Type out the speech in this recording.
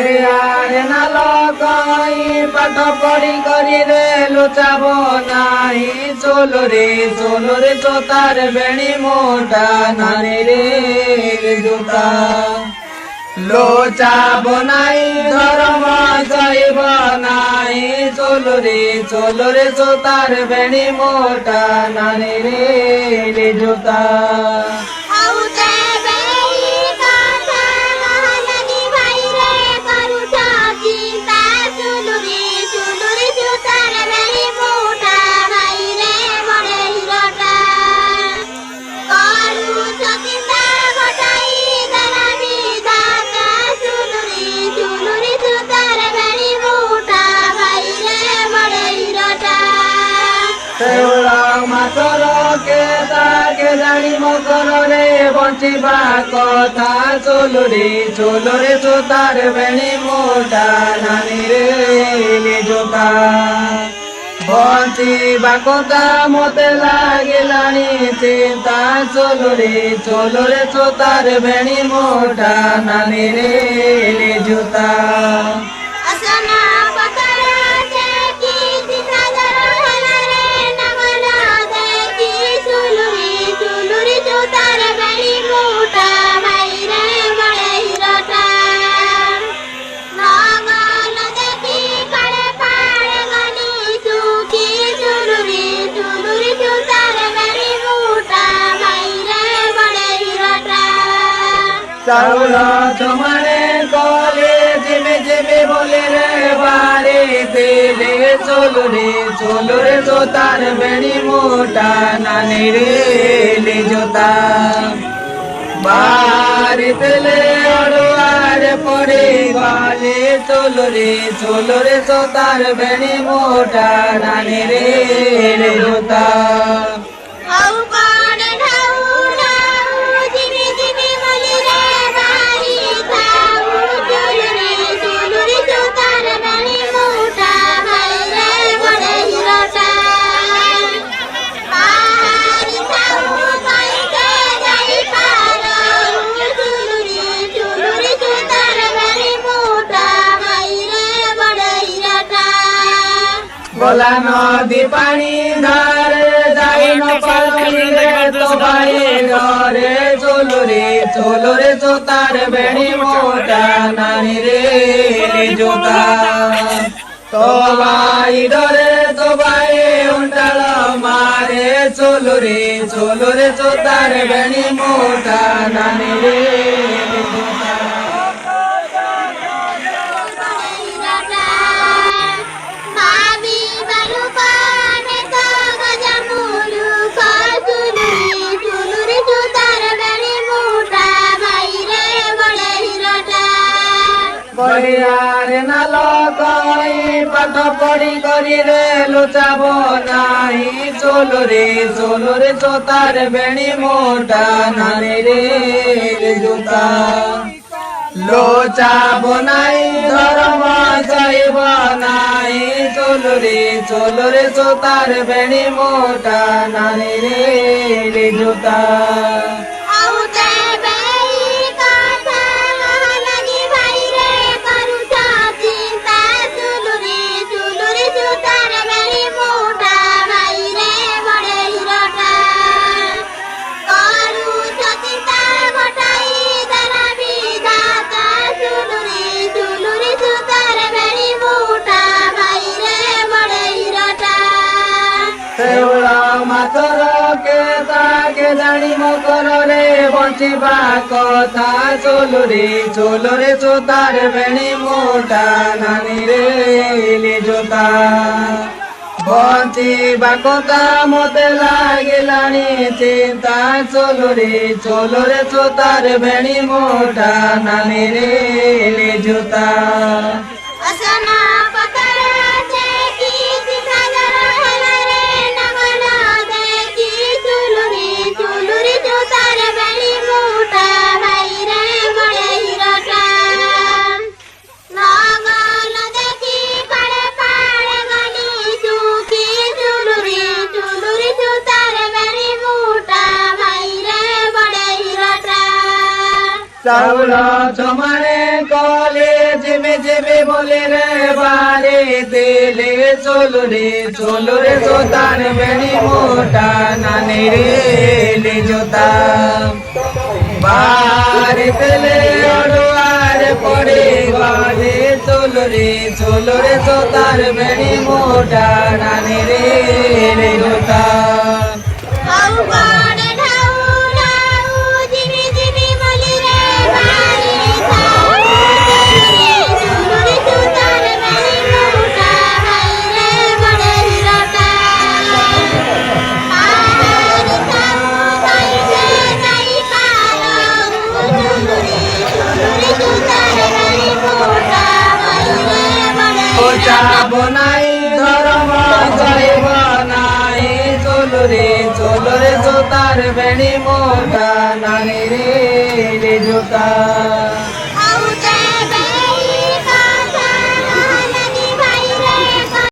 ବଳିଆରେ ନାଲ କହି ପାଠ ପଢି କରି ରେ ଲୁଚାବ ନାହିଁ ଚୋଲରେ ଚୋତାର ବେଣୀ ମୋଟା ନାନୀ ରେ ଜୋତା লোচাব নাই ধর্ম চাইব নাই চোলরে চোতার বেণী মোটা নানি রে জোতা ମାତର କେ ଜାଣି ମକରରେ ବଞ୍ଚିବା କଥା ଚୋଲରେ ଚୋତାର ବେଣୀ ମୋଟା ନାନୀ ରେ ଜୋତା ବଞ୍ଚିବା କଥା ମତେ ଲାଗିଲାଣି ଚିନ୍ତା ଚୋଲରେ ଚୋତାର ବେଣୀ ମୋଟା ନାନୀ ରେ ଜୋତା চাউল তোমারে কলে জিমে বলে রে বারে তেলে চোলরে জোতার বেণী মোটা নানি রে জোতা বারে তেলে অড়ুয়ার পড়ে গলে চোলরে জোতার বেণী মোটা নানি রে জোতা গলা নদী পানি ধারে যাই নপারে তো বাড়ি ঘরে চোলরে জোতার বেণী মোটা নানি রে জোতা তো ভাই ধরে তো ভাই উন্ডাল মারে চোলরে জোতার বেণী মোটা নানি রে বলিয়ারে নাল কই পাঠ পড়ি করি রে লুচাব নাই চোলরে জোতার বেণী মোটা নানি রে জোতা লোচাব নাই ধর্ম চাইব নাই চোলরে জোতার বেণী মোটা নানি রে জোতা মাতর কে জানি মকରରେ বঞ্চিবা কথা চোলরে চোতার বেণী মোটা নানি রে জোতা বঞ্চিবা কথা মতে লাগিলানি চিন্তা চোলরে চোতার বেণী মোটা নানি রে জোতা চাউল তোমারে কলে জেমে জেমে বলে রে বারে তেলে চলো রে জোতার বেনি মোটা নানি রে লে জোতা বারে তেলে অড়ুয়ার পড়ে বারে চলো রে জোতার বেনি মোটা নানি রে লে জোতা বনাই ধর্ম জৈব নাই চলো রে জোতার বেণী মোটা নানি রে জোতা